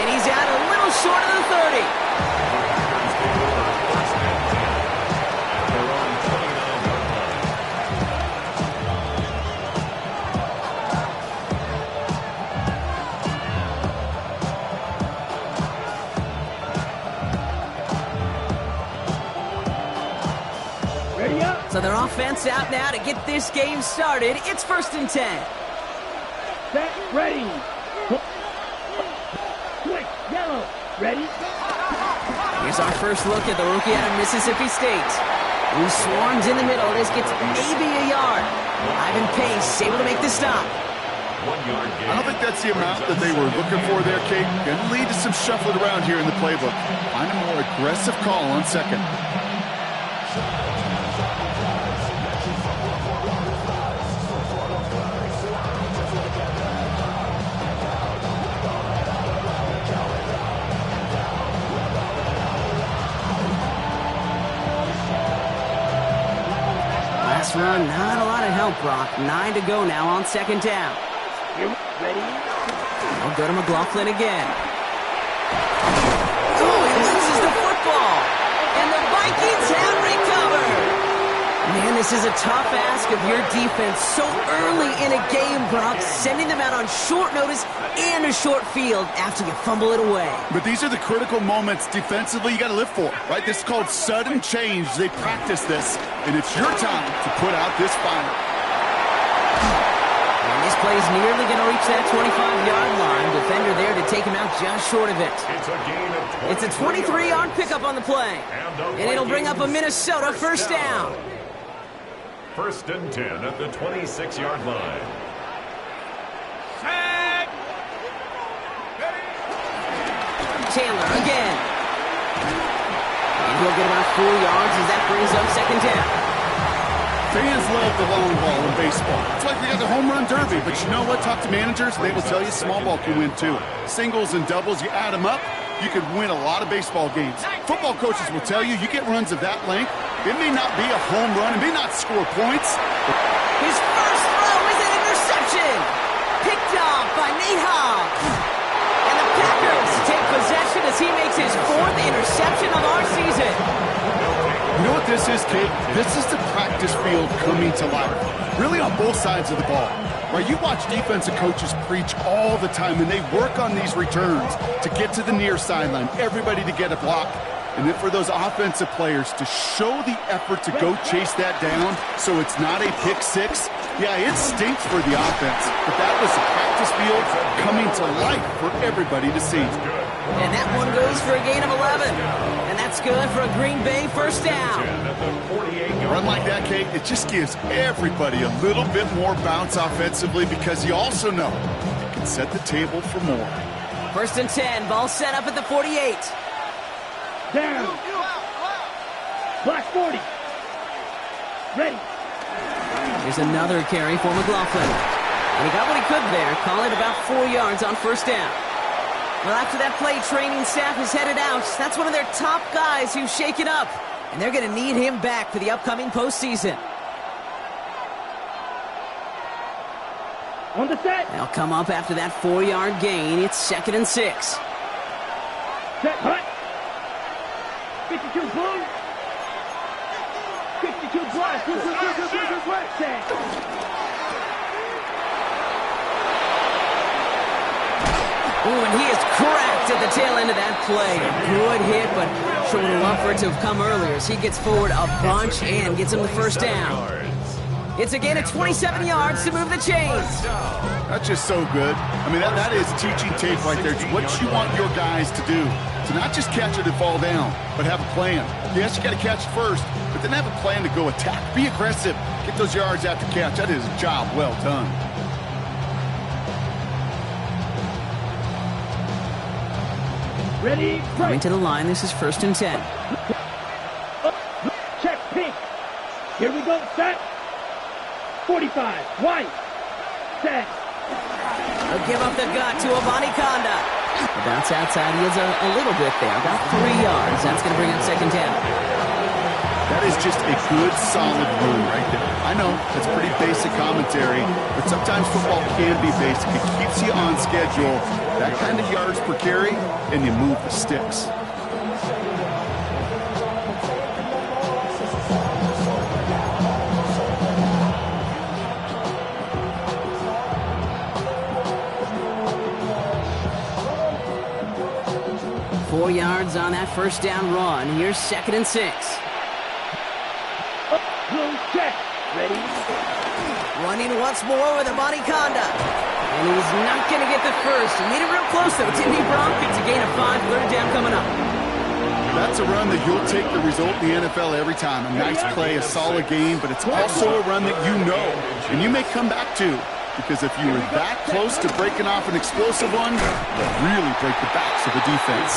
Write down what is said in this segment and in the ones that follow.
And he's out a little short of the 30. So their offense out now to get this game started. It's 1st and 10. Set, ready. Quick, yellow, ready. Here's our first look at the rookie out of Mississippi State. Who swarms in the middle. This gets maybe a yard. Ivan Pace able to make the stop. I don't think that's the amount that they were looking for there, Kate. Going to lead to some shuffling around here in the playbook. Find a more aggressive call on second. Run, not a lot of help, Brock. 9 to go now on 2nd down. You ready? They'll go to McLaughlin again. Oh, he loses the football. And the Vikings have recovered. Man, this is a tough ask of your defense so early in a game, Brock, sending them out on short notice and a short field after you fumble it away. But these are the critical moments defensively you got to live for, right? This is called sudden change. They practice this, and it's your time to put out this fire. And this play is nearly going to reach that 25-yard line. Defender there to take him out just short of it. It's a 23-yard pickup on the play, and it'll bring up a Minnesota 1st down. 1st and 10 at the 26-yard line. Taylor again. And he'll get about 4 yards as that brings up 2nd down. Fans love the long ball in baseball. It's like we got the home run derby, but you know what? Talk to managers, they will tell you small ball can win too. Singles and doubles, you add them up, you could win a lot of baseball games. Football coaches will tell you, you get runs of that length, it may not be a home run, it may not score points. His first throw is an interception. Picked off by Nate Hobbs. And the Packers take possession as he makes his 4th interception of our season. You know what this is, kid? This is the practice field coming to life. Really on both sides of the ball. Right? You watch defensive coaches preach all the time, and they work on these returns to get to the near sideline, everybody to get a block. And then for those offensive players to show the effort to go chase that down so it's not a pick six, yeah, it stinks for the offense. But that was the practice field coming to life for everybody to see. And that one goes for a gain of 11. And that's good for a Green Bay 1st down. A run like that, Kate, it just gives everybody a little bit more bounce offensively because you also know you can set the table for more. 1st and 10, ball set up at the 48. Down. Black 40. Ready. Here's another carry for McLaughlin. And he got what he could there, calling about 4 yards on 1st down. Well, after that play, training staff is headed out. That's one of their top guys who's shaken up. And they're going to need him back for the upcoming postseason. On the set. They'll come up after that 4-yard gain. It's 2nd and 6. Set, hut. 52 blue. 52 black. Set. Ooh, and he is cracked at the tail end of that play. A good hit, but sure would have loved for it to have come earlier as he gets forward a bunch and gets him the 1st down. It's a gain of 27 yards to move the chains. That's just so good. I mean, that is teaching tape right there. It's what you want your guys to do. To not just catch it and fall down, but have a plan. Yes, you got to catch it first, but then have a plan to go attack. Be aggressive. Get those yards after catch. That is a job well done. Ready, coming to the line, this is 1st and 10. Check pink. Here we go, set. 45, white, set. They'll give up the gut to Avani Conda. The bounce outside, he is a little bit there, about 3 yards. That's going to bring up 2nd down. That is just a good, solid run right there. I know, that's pretty basic commentary, but sometimes football can be basic. It keeps you on schedule, that kind of yards per carry, and you move the sticks. Four yards on that first down run. Here's 2nd and 6. Check. Ready? Running once more with a body conduct. And he's not going to get the first. He made it real close, though, didn't he, Bronk? It's a gain of 5, 3rd down coming up. That's a run that you'll take the result in the NFL every time. A nice play, a solid game, but it's also a run that you know, and you may come back to. Because if you were that close to breaking off an explosive one, you'll really break the backs of the defense.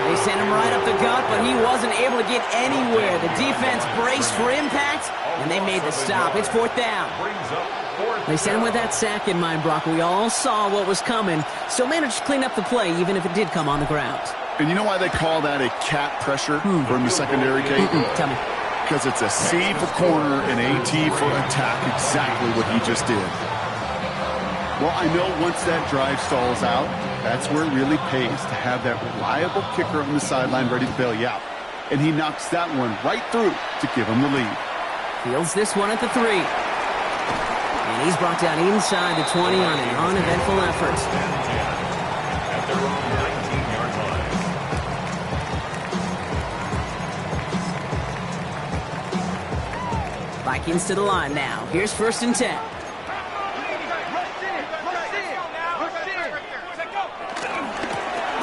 They sent him right up the gut, but he wasn't able to get anywhere. The defense braced for impact, and they made the stop. It's 4th down. They sent him with that sack in mind, Brock. We all saw what was coming. Still managed to clean up the play, even if it did come on the ground. And you know why they call that a cat pressure from the secondary, Kate? Tell me. Because it's a C for corner and a T for attack, exactly what he just did. Well, I know once that drive stalls out, that's where it really pays to have that reliable kicker on the sideline ready to bail you out. And he knocks that one right through to give him the lead. Fields this one at the 3. And he's brought down inside the 20 on an uneventful effort. At their own 19-yard line. Vikings to the line now. Here's 1st and 10.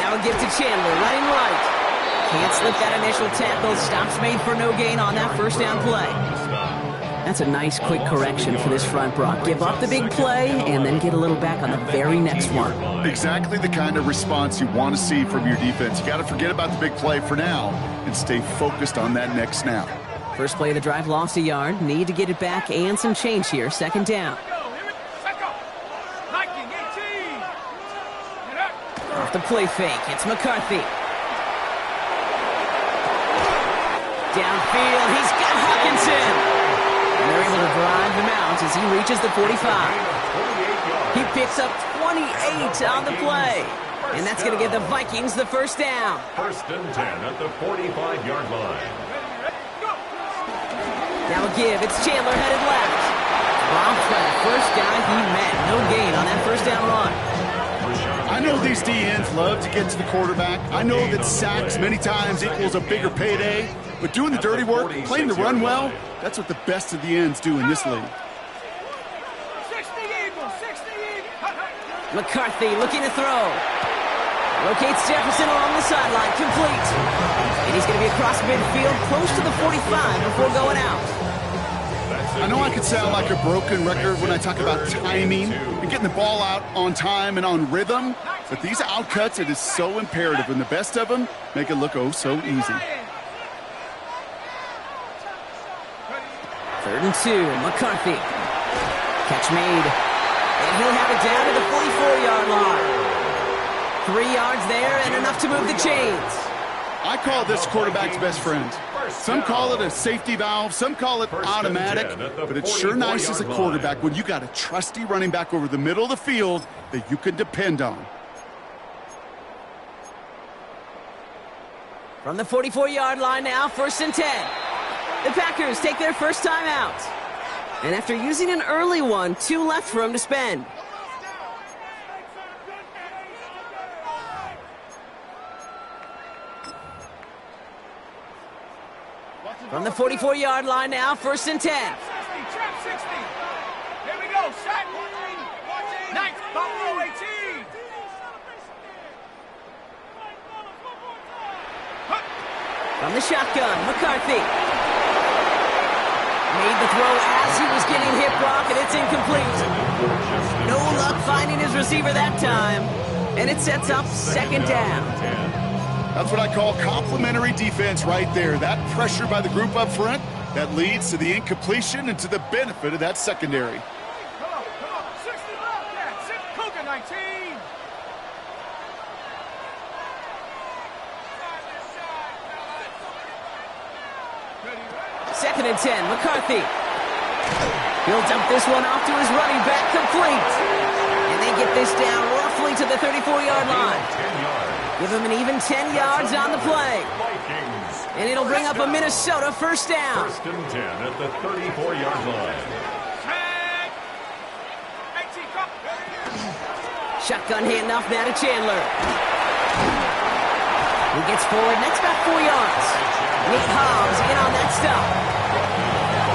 Now a give to Chandler, running right. Can't slip that initial tackle. Stops made for no gain on that first down play. That's a nice quick correction for this front, Brock. Give up the big play and then get a little back on the very next one. Exactly the kind of response you want to see from your defense. You got to forget about the big play for now and stay focused on that next snap. First play of the drive lost a yard. Need to get it back and some change here. 2nd down. Off the play fake. It's McCarthy. Downfield. He's got Hawkinson. And they're able to drive him out as he reaches the 45. He picks up 28 on the play. And that's going to give the Vikings the first down. 1st and 10 at the 45-yard line. Now a give. It's Chandler headed left. Bronfred, first guy he met. No gain on that first down run. I know these DNs love to get to the quarterback. I know that sacks many times equals a bigger payday. But doing the dirty work, playing the run well, that's what the best of the ends do in this league. McCarthy looking to throw. Locates Jefferson along the sideline. Complete. And he's going to be across midfield, close to the 45 before going out. I know I could sound like a broken record when I talk about timing and getting the ball out on time and on rhythm, but these outcuts, it is so imperative, and the best of them make it look oh so easy. 3rd and 2, McCarthy. Catch made. And he'll have it down to the 44-yard line. 3 yards there and enough to move the chains. I call this quarterback's best friend. Some call it a safety valve, some call it automatic, but it's sure nice as a quarterback when you got a trusty running back over the middle of the field that you can depend on. From the 44-yard line now, 1st and 10. The Packers take their first time out. And after using an early one, 2 left for him to spend. From the 44-yard line now, 1st and 10. Trap 60. Here we go. Shot. Nice. Buffalo 18. From the shotgun, McCarthy. Made the throw as he was getting hit, Brock, and it's incomplete. No luck finding his receiver that time. And it sets up 2nd down. That's what I call complimentary defense right there. That pressure by the group up front, that leads to the incompletion and to the benefit of that secondary. Come on. 60 left. Yeah, 6 Cougar 19. second and 10. McCarthy. He'll dump this one off to his running back, complete. And they get this down roughly to the 34-yard line. 10 yards. Give him an even 10 yards on the play. Vikings. And it'll bring up a Minnesota first down. First and 10 at the 34-yard line. Shotgun handoff now to Chandler. He gets forward, and that's about 4 yards. Nick Hobbs in on that stop.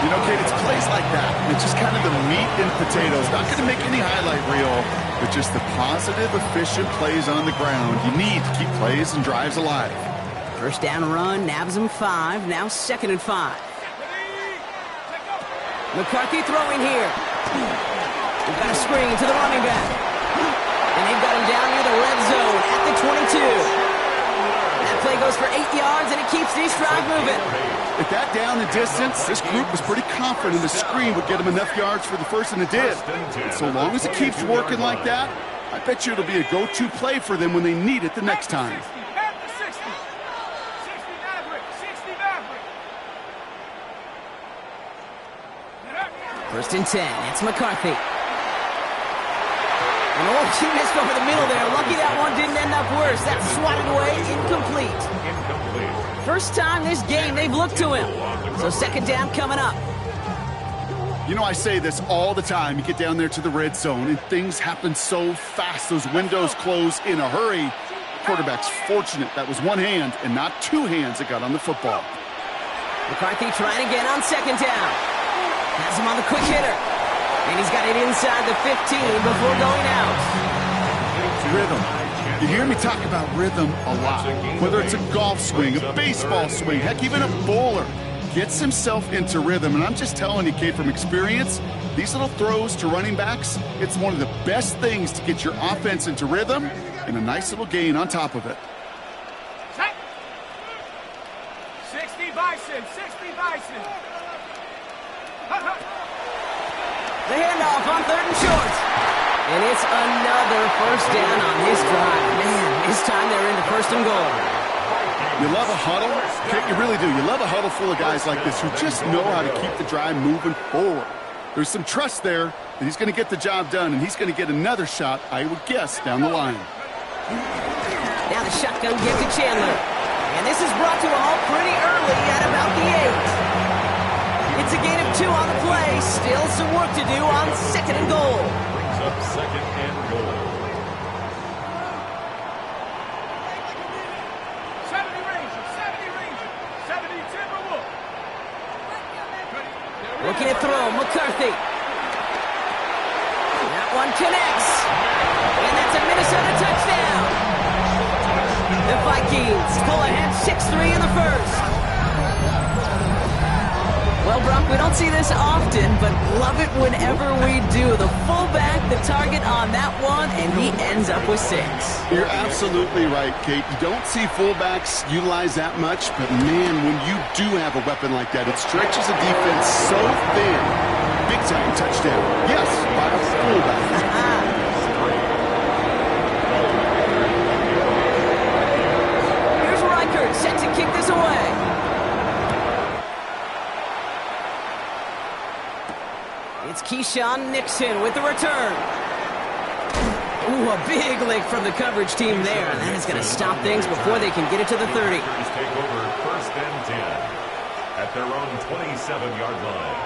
You know, Kate, it's plays like that. It's just kind of the meat and potatoes. Not going to make any highlight reel, but just the positive, efficient plays on the ground. You need to keep plays and drives alive. First down run, nabs him 5. Now second and 5. McCarthy throwing here. We've got a screen to the running back. And they've got him down near the red zone at the 22. That play goes for 8 yards, and it keeps this drive moving. At that down and distance, this group was pretty confident the screen would get him enough yards for the first, and it did. And so long as it keeps working like that, I bet you it'll be a go-to play for them when they need it the next time. First and 10, it's McCarthy. And oh, she missed over the middle there. Lucky that one didn't end up worse. That's swatted away, incomplete. First time this game they've looked to him. So second down coming up. You know, I say this all the time. You get down there to the red zone, and things happen so fast. Those windows close in a hurry. Quarterback's fortunate that was one hand and not two hands that got on the football. McCarthy trying again on second down. Has him on the quick hitter. And he's got it inside the 15 before going out. Rhythm. You hear me talk about rhythm a lot. Whether it's a golf swing, a baseball swing, heck, even a bowler gets himself into rhythm. And I'm just telling you, Kate, from experience, these little throws to running backs, it's one of the best things to get your offense into rhythm and a nice little gain on top of it. 60 Bison, 60 Bison. The handoff on third and short. And it's another first down on this drive. Man, this time they're into first and goal. You love a huddle? Kate, you really do. You love a huddle full of guys like this who just know how to keep the drive moving forward. There's some trust there that he's going to get the job done, and he's going to get another shot, I would guess, down the line. Now the shotgun gives to Chandler. And this is brought to a halt pretty early at about the 8. It's a gain of 2 on the play. Still some work to do on second and goal. Brings up second and goal. 70 Rangers, 70 Timberwolves. Looking to throw, McCarthy. That one connects. And that's a Minnesota touchdown. The Vikings pull ahead 6-3 in the first. Well, Brock, we don't see this often, but love it whenever we do. The fullback, the target on that one, and he ends up with 6. You're absolutely right, Kate. You don't see fullbacks utilize that much, but man, when you do have a weapon like that, it stretches a defense so thin. Big time touchdown. Yes, by a fullback. Here's Reichert set to kick this away. It's Keyshawn Nixon with the return. Ooh, a big lick from the coverage team there. That is going to stop things before they can get it to the 30. Take over first and 10 at their own 27-yard line.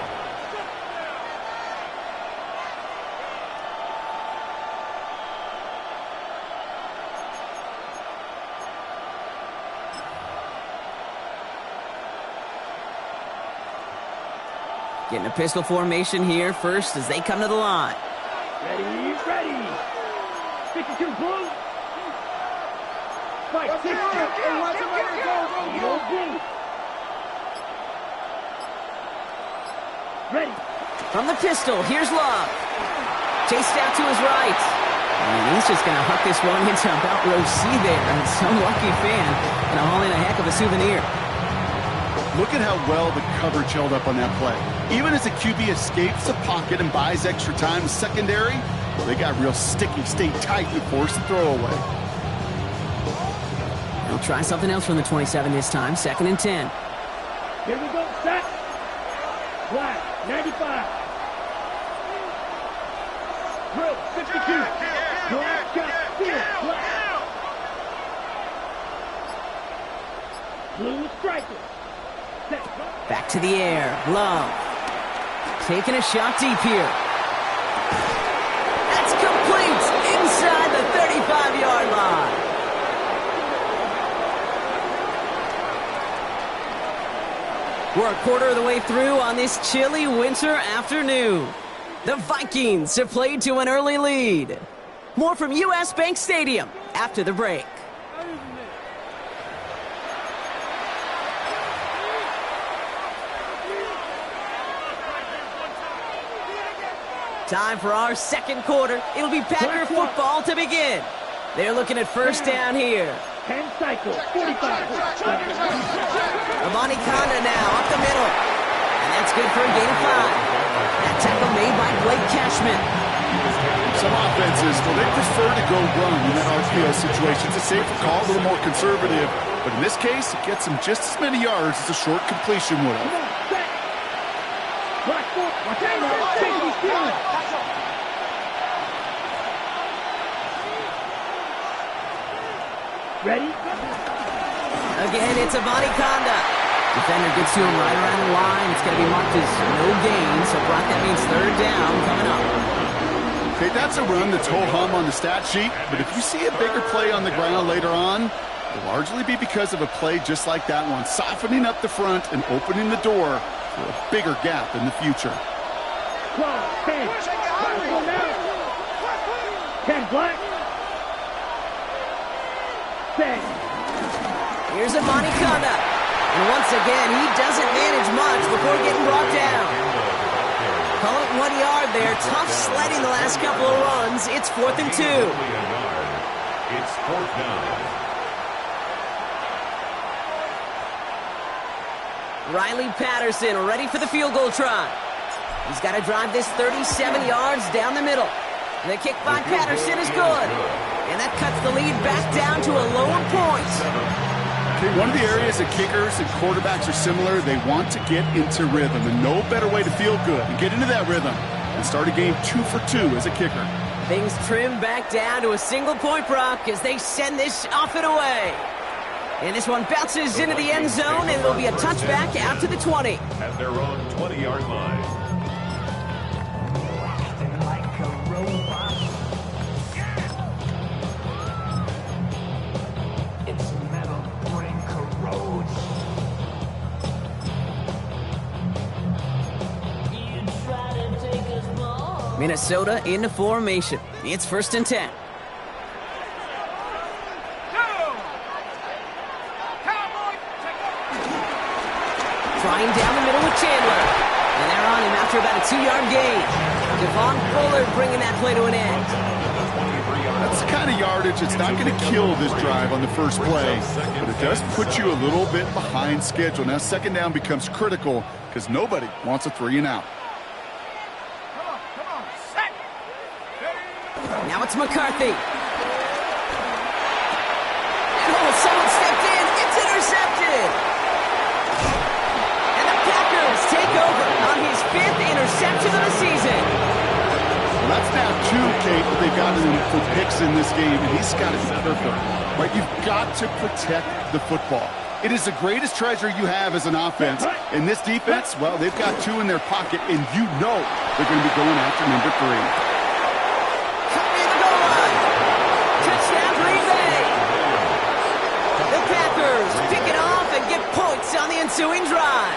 Getting a pistol formation here first as they come to the line. Ready, ready. 52 blue. Fight, 60. Go. Ready. From the pistol, here's Love. Chased out to his right. And he's just going to huck this one into about row C there. And some lucky fan going to haul in a heck of a souvenir. Look at how well the coverage held up on that play. Even as the QB escapes the pocket and buys extra time, the secondary, well, they got real sticky, stayed tight and forced the throw away. They'll try something else from the 27 this time. Second and 10. Here we go, set. Black, 95. Drill, 52. Black, got field, black. Blue striker. Set. Back to the air. Love. Taking a shot deep here. That's complete inside the 35-yard line. We're a quarter of the way through on this chilly winter afternoon. The Vikings have played to an early lead. More from U.S. Bank Stadium after the break. Time for our second quarter. It'll be Packer football to begin. They're looking at first down here. 10 cycle, 45. Amani Kanda now up the middle. And that's good for a gain of 5. That tackle made by Blake Cashman. Some offenses, well, they prefer to go run in that RPO situation. It's a safer call, a little more conservative. But in this case, it gets them just as many yards as a short completion would have. Black foot, watch out now, safety stealing. Ready? Again, it's Amani Kanda. Defender gets to him right around the line. It's going to be marked as no gain, so Brock, that means third down coming up. Okay, that's a run that's ho-hum on the stat sheet, but if you see a bigger play on the ground later on, it'll largely be because of a play just like that one, softening up the front and opening the door for a bigger gap in the future. 12, 10. 10 black. 6. Here's Amani Kanda. And once again, he doesn't manage much before getting brought down. Call it 1 yard there. Tough sledding the last couple of runs. It's 4th and 2. It's 4th down. Riley Patterson ready for the field goal try. He's got to drive this 37 yards down the middle. The kick by Patterson is good. And that cuts the lead back down to a lower point. Okay, one of the areas that kickers and quarterbacks are similar, they want to get into rhythm. And no better way to feel good and get into that rhythm and start a game 2 for 2 as a kicker. Things trim back down to a single point, Brock, as they send this off and away. And this one bounces into the end zone, and it'll be a touchback out to the 20. At their own 20-yard line. Minnesota into formation. It's 1st and 10. Trying down the middle with Chandler. And they're on him after about a 2-yard gain. Devon Fuller bringing that play to an end. That's the kind of yardage that's not going to kill this drive on the first play, but it does put you a little bit behind schedule. Now second down becomes critical because nobody wants a 3 and out. Now it's McCarthy. Oh, someone stepped in. It's intercepted. And the Packers take over on his 5th interception of the season. Well, that's now 2, Kate, that they've gotten him for picks in this game, and he's got to be careful. Right? You've got to protect the football. It is the greatest treasure you have as an offense. In this defense, well, they've got 2 in their pocket, and you know they're going to be going after number 3. Pick it off and get points on the ensuing drive.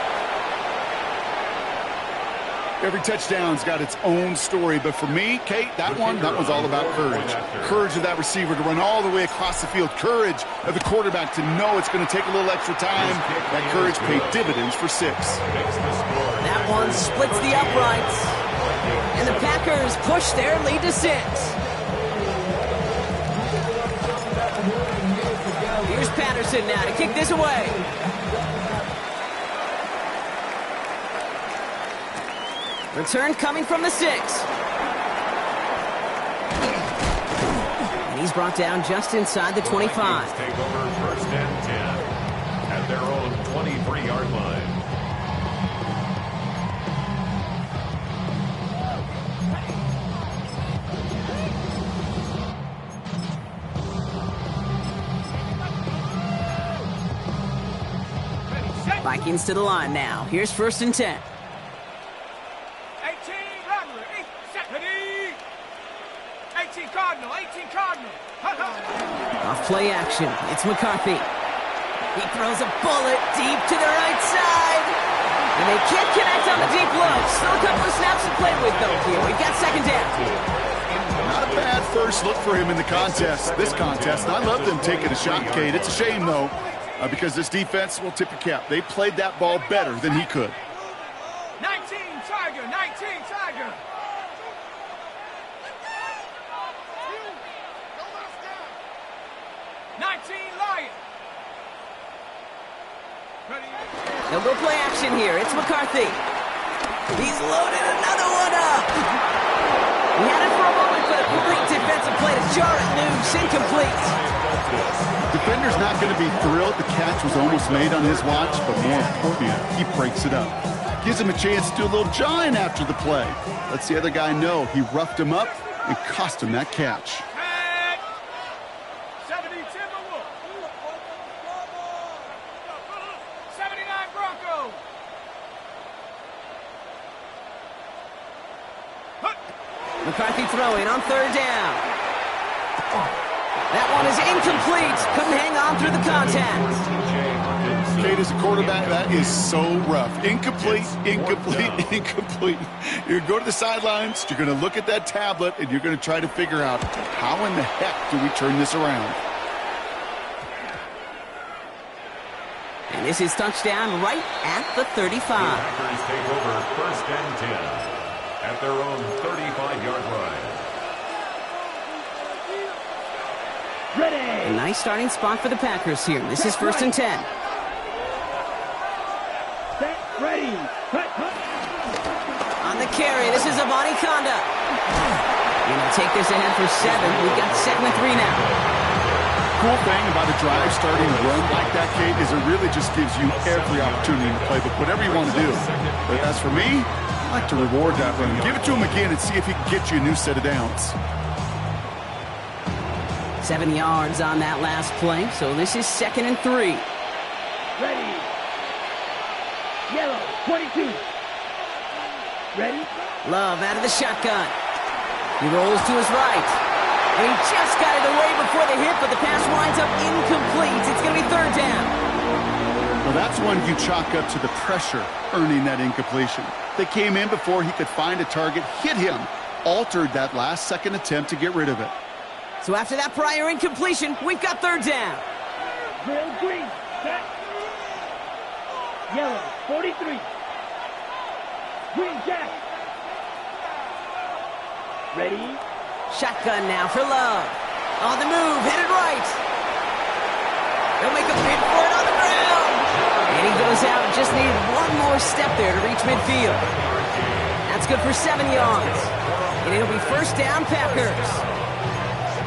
Every touchdown's got its own story, but for me, Kate, that one's all about courage. Courage of that receiver to run all the way across the field. Courage of the quarterback to know it's going to take a little extra time. That courage paid dividends for 6. That one splits the uprights. And the Packers push their lead to 6. Here's Patterson now to kick this away. Return coming from the 6. And he's brought down just inside the 25. Take over 1st and 10 at their own 23-yard line. Vikings to the line now. Here's 1st and 10. 18, Rattler, 8, set, ready. 18 Cardinal, 18 Cardinal. Off play action. It's McCarthy. He throws a bullet deep to the right side. And they can't connect on the deep low. Still a couple of snaps to play with, though, here. We've got 2nd down. Not a bad first look for him in the contest, this contest. And I love them taking a shot, Kate. It's a shame, though, because this defense will tip your cap. They played that ball better than he could. 19 Tiger, 19 Tiger. Lion. They'll go play action here. It's McCarthy. He's loaded another one up. He had it for a moment, but a great defensive play to jar it loose. Incomplete. Defender's not going to be thrilled the catch was almost made on his watch, but more importantly, he breaks it up. Gives him a chance to do a little jawing after the play. Lets the other guy know he roughed him up and cost him that catch. 70 Timberwolves. 79 Broncos. McCarthy throwing on 3rd down. That one is incomplete. Couldn't hang on through the contact. Kate, as a quarterback, that is so rough. Incomplete, incomplete, incomplete. You're going to go to the sidelines, you're going to look at that tablet, and you're going to try to figure out how in the heck do we turn this around. And this is touchdown right at the 35. The Packers take over 1st and 10 at their own 35-yard line. Ready. A nice starting spot for the Packers here. This is 1st and 10. Set, ready. Cut. On the carry, this is Avani Conda. Gonna take this ahead for 7. We've got 2nd and 3 now. Cool thing about a drive starting run like that, Kate, is it really just gives you every opportunity to play, but whatever you want to do. But as for me, I like to reward that run. Give it to him again and see if he can get you a new set of downs. 7 yards on that last play, so this is 2nd and 3. Ready. Yellow, 22. Ready. Love out of the shotgun. He rolls to his right. And he just got it away before the hit, but the pass winds up incomplete. It's going to be 3rd down. Well, that's one you chalk up to the pressure earning that incompletion. They came in before he could find a target, hit him, altered that last-second attempt to get rid of it. So after that prior incompletion, we've got 3rd down. Drill green. Set. Yellow, 43. Green jack. Ready. Shotgun now for Love. On the move, headed right. He'll make a bid for it on the ground. And he goes out, just needed one more step there to reach midfield. That's good for 7 yards. And it'll be 1st down, Packers.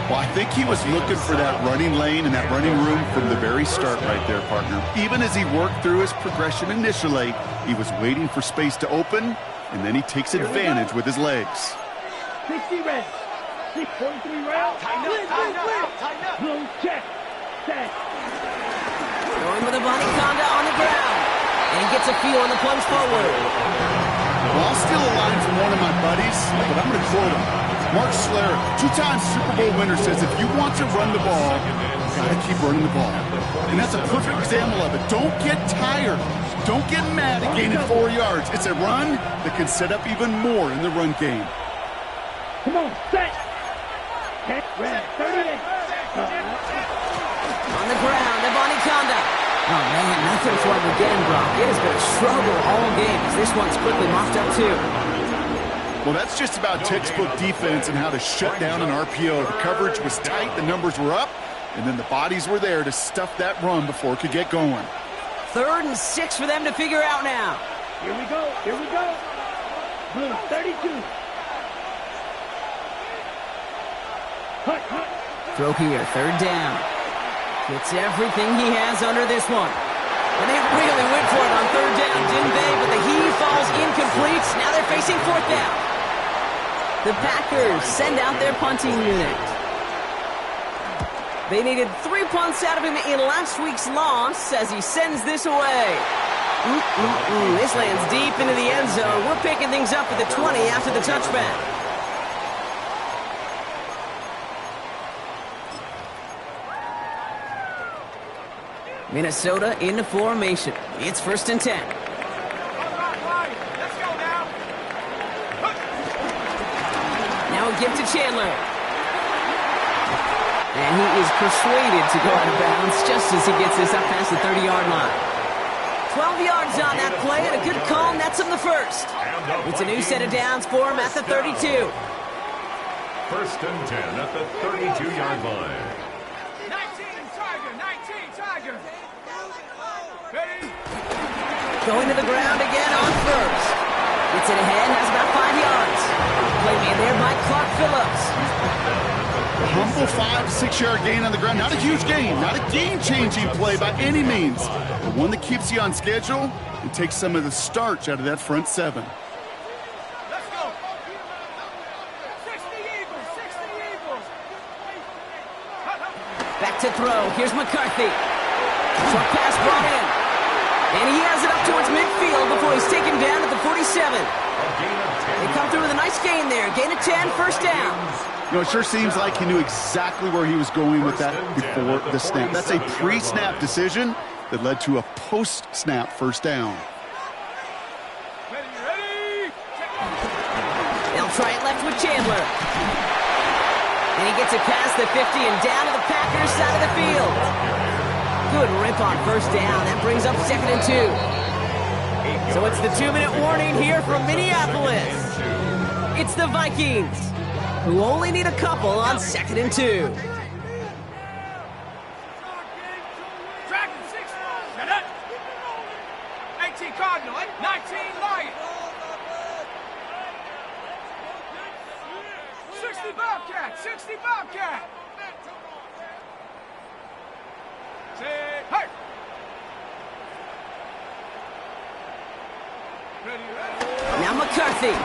Well, I think he was looking for that running lane and that running room from the very start right there, partner. Even as he worked through his progression initially, he was waiting for space to open, and then he takes advantage with his legs. 60 red. 6.3 round. Tighten up. Blue check. Set. Going with Avani Conda on the ground. And he gets a feel on the plunge forward. Well, I'll steal a line from one of my buddies, but I'm going to quote him. Mark Schler, 2-time Super Bowl winner, says if you want to run the ball, you got to keep running the ball. And that's a perfect example of it. Don't get tired. Don't get mad at gaining 4 yards. It's a run that can set up even more in the run game. Come on, set. Check, red, 38. On the ground, Avani Conda. Oh, man, nothing for him again, Brock. It has been a struggle all game as this one's quickly mopped up, too. Well, that's just about textbook defense and how to shut down an RPO. The coverage was tight, the numbers were up, and then the bodies were there to stuff that run before it could get going. 3rd and 6 for them to figure out now. Here we go. Blue, 32. Hut. Throw here, 3rd down. Gets everything he has under this one. And they really went for it on 3rd down, didn't they? But the heave falls incomplete. Now they're facing 4th down. The Packers send out their punting unit. They needed 3 punts out of him in last week's loss as he sends this away. This lands deep into the end zone. We're picking things up at the 20 after the touchback. Minnesota into formation. It's 1st and 10. Let's go now. Now a give to Chandler. And he is persuaded to go out of bounds just as he gets this up past the 30-yard line. 12 yards on that play, and a good call nets him the first. It's a new set of downs for him at the 32. 1st and 10 at the 32-yard line. 19, Tiger. Ready? Going to the ground again on first. Gets it ahead, has about 5 yards. Play made there by Clark Phillips. A humble 5-6 yard gain on the ground. Not a huge gain, not a game-changing play by any means, but one that keeps you on schedule and takes some of the starch out of that front 7. Let's go. 60 Eagles. Back to throw. Here's McCarthy. Short pass brought in. And he has it up towards midfield before he's taken down at the 47. They come through with a nice gain there. Gain of 10, 1st down. You know, it sure seems like he knew exactly where he was going with that before the snap. That's a pre-snap decision that led to a post-snap 1st down. Ready? They'll try it left with Chandler. And he gets it past the 50 and down to the Packers side of the field. Good rip on 1st down. That brings up 2nd and 2. So it's the 2-minute warning here from Minneapolis. It's the Vikings, who only need a couple on 2nd and 2. Dragon 6. Shut up. 18 Cardinal. 19 Lion. 60 Bobcat. Say, hey. Ready. Now McCarthy.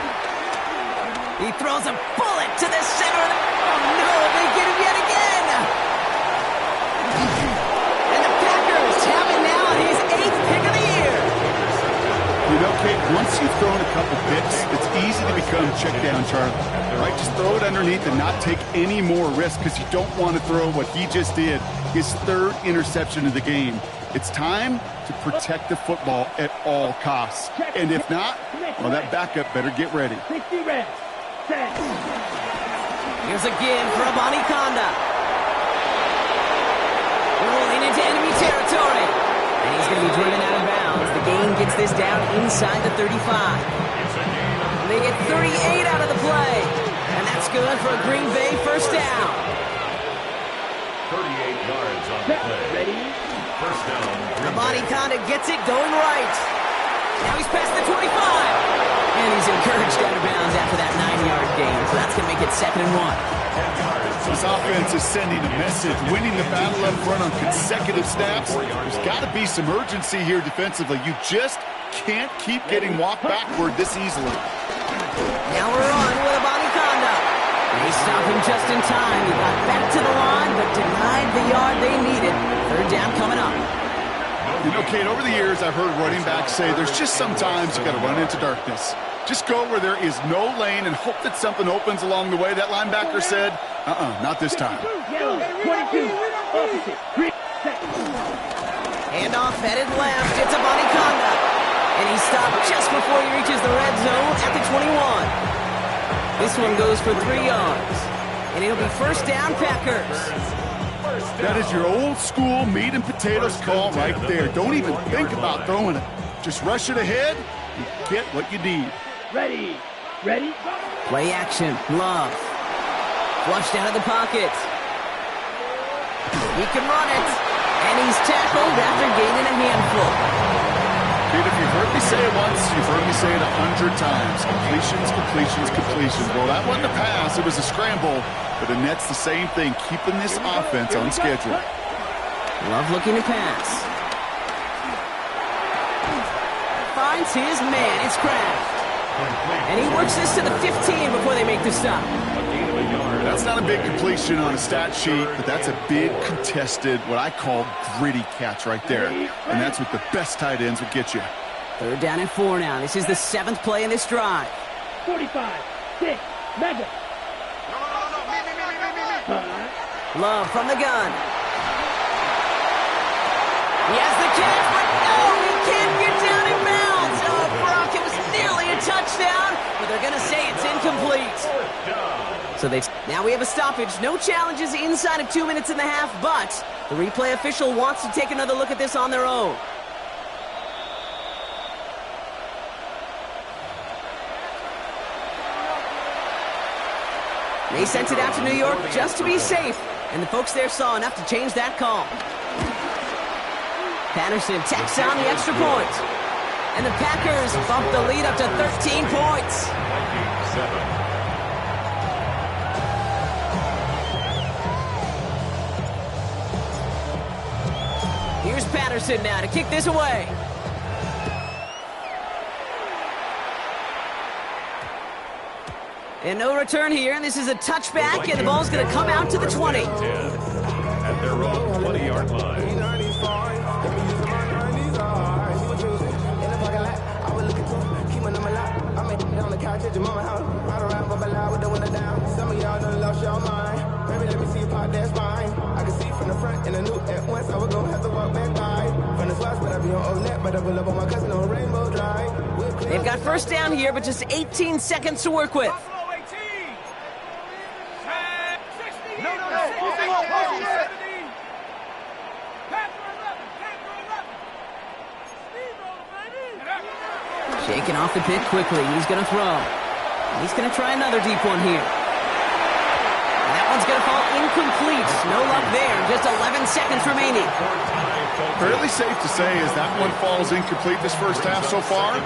He throws a bullet to the center. Oh no, they get him yet again. And the Packers have it now on his 8th pick of the year. You know, Kate, once you've thrown a couple picks, it's easy to become check down Charlie. Right? Just throw it underneath and not take any more risk because you don't want to throw what he just did, his 3rd interception of the game. It's time to protect the football at all costs. And if not, well, that backup better get ready. 60 reps. Set. Here's a give for Abani Conda. Rolling into enemy territory. And he's going to be driven out of bounds. The gain gets this down inside the 35. They get 38 out of the play. And that's good for a Green Bay 1st down. 38 yards on the play. Ready? 1st down. Abani Conda gets it going right. Now he's past the 25. And he's encouraged out of bounds after that 9-yard gain. So that's going to make it 2nd and 1. This offense is sending a message, winning the battle up front on consecutive snaps. There's got to be some urgency here defensively. You just can't keep getting walked backward this easily. Now we're on with Abani Conda. They stop him just in time. He got back to the line, but denied the yard they needed. 3rd down coming up. You know, Kate, over the years, I've heard running backs say there's just sometimes you got to run into darkness. Just go where there is no lane and hope that something opens along the way. That linebacker said, not this time. Yellow. 22. Opposite. Green. Set. Handoff headed left. It's Abani Conda. And he stopped just before he reaches the red zone at the 21. This one goes for 3 yards. And it'll be 1st down Packers. That is your old school meat and potatoes call right there. Don't even think about throwing it. Just rush it ahead and get what you need. Ready. Play action. Love. Flushed out of the pocket. He can run it. And he's tackled after gaining a handful. Dude, if you've heard me say it once, you've heard me say it 100 times. Completions. Well, that wasn't a pass. It was a scramble. But it nets the same thing, keeping this offense on schedule. Love looking to pass. Finds his man. It's Kraft. And he works this to the 15 before they make the stop. That's not a big completion on a stat sheet, but that's a big contested, what I call gritty catch right there. And that's what the best tight ends would get you. Third down and 4 now. This is the 7th play in this drive. 45, 6, mega. Love from the gun. He has the catch, but no, he can't get down in bounds. Oh, Brock, it was nearly a touchdown, but they're going to say it's incomplete. So now we have a stoppage. No challenges inside of 2 minutes and a half, but the replay official wants to take another look at this on their own. They sent it out to New York just to be safe, and the folks there saw enough to change that call. Patterson tacks on the extra point, and the Packers bump the lead up to 13 points. Here's Patterson now to kick this away. And no return here, and this is a touchback, and the ball's going to come out to the 20. At their own 20-yard line. They've got first down here, but just 18 seconds to work with. Shaking off the pick quickly. He's going to throw. He's going to try another deep one here. And that one's going to fall incomplete. No luck there. Just 11 seconds remaining. Fairly safe to say as that one falls incomplete this first half so far,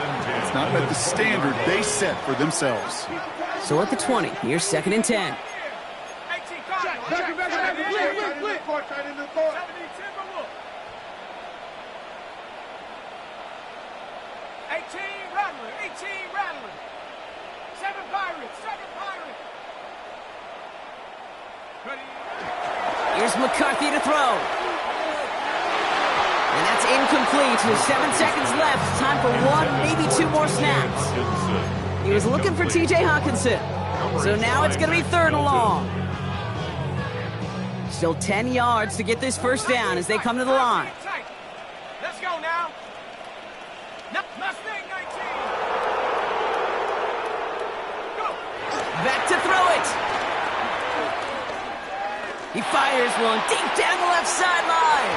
it's not met the standard they set for themselves. So at the 20, here's 2nd and 10. Here's McCarthy to throw. And that's incomplete. With 7 seconds left. Time for 1, maybe 2 more snaps. He was looking for T.J. Hawkinson. So now it's going to be 3rd and long. Still 10 yards to get this first down as they come to the line. Let's go now. Mustang 19. Go. Back to throw it. He fires one deep down the left sideline.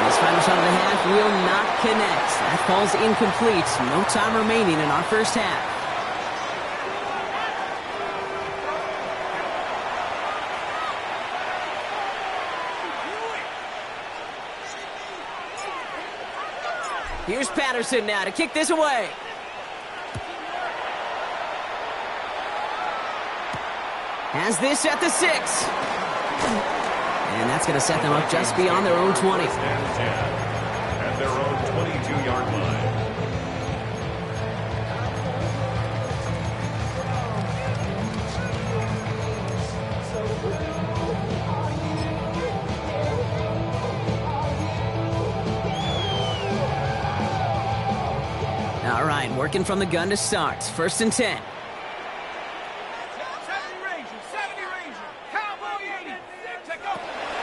This final shot of the half will not connect. That falls incomplete. No time remaining in our first half. Here's Patterson now to kick this away. Has this at the 6. And that's going to set them up just beyond their own 20. At their own 22-yard line. All right, working from the gun to start. 1st and 10.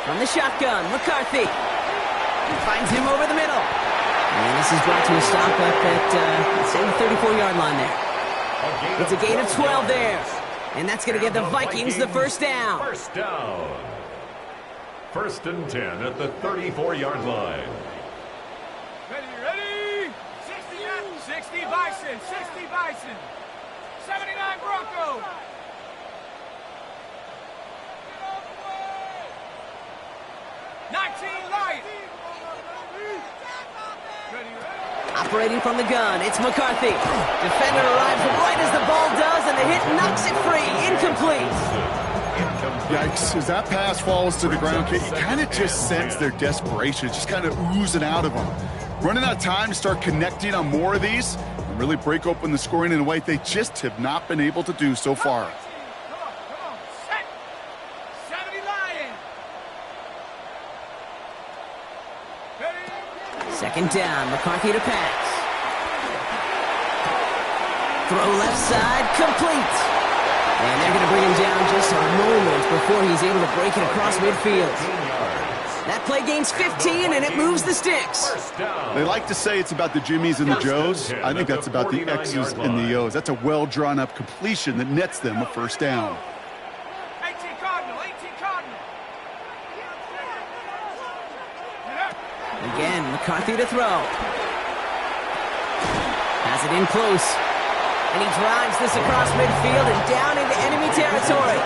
From the shotgun, McCarthy. He finds him over the middle. And this is brought to a stop up at, let's say, the 34-yard line there. It's a gain of 12 there. And that's going to give the Vikings the first down. First down. 1st and 10 at the 34-yard line. Ready? 60 Bison, 60 Bison. 79 Broncos. Operating from the gun, it's McCarthy. Defender arrives right as the ball does, and the hit knocks it free. Incomplete. Yikes, as that pass falls to the ground, you kind of just sense their desperation. It's just kind of oozing out of them. Running out of time to start connecting on more of these and really break open the scoring in a way they just have not been able to do so far. Come on. Set. 70 Lions. Ready? 2nd down, McCarthy to pass. Throw left side, complete. And they're going to bring him down just a moment before he's able to break it across midfield. That play gains 15, and it moves the sticks. They like to say it's about the Jimmies and the Joes. I think that's about the X's and the O's. That's a well-drawn-up completion that nets them a first down. 18 Cardinal, 18 Cardinal. Again, McCarthy to throw. Has it in close. And he drives this across midfield and down into enemy territory.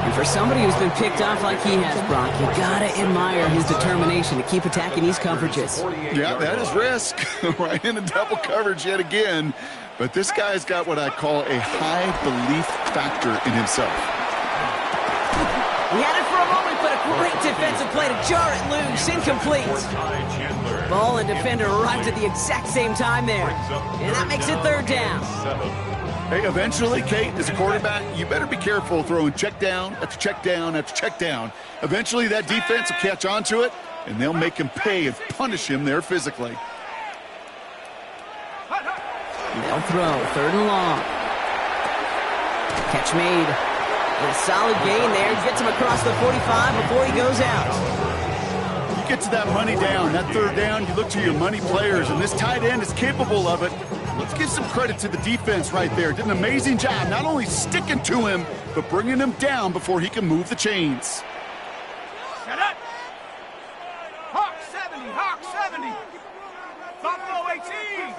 And for somebody who's been picked off like he has, Brock, you gotta admire his determination to keep attacking these coverages. Yeah, that is risk. Right into double coverage yet again. But this guy's got what I call a high belief factor in himself. He had it for a moment, but a great defensive play to jar it loose. Incomplete. Ball and defender arrived at the exact same time there. And that makes it third down. Hey, eventually, Kate, as a quarterback, you better be careful throwing check down after check down after check down. Eventually, that defense will catch on to it, and they'll make him pay and punish him there physically. They'll throw, third and long. Catch made. And a solid gain there. Gets him across the 45 before he goes out. You get to that money down, that third down, you look to your money players, and this tight end is capable of it. Let's give some credit to the defense right there. Did an amazing job not only sticking to him, but bringing him down before he can move the chains. Shut up. Hawk 70, Hawk 70. Buffalo 18.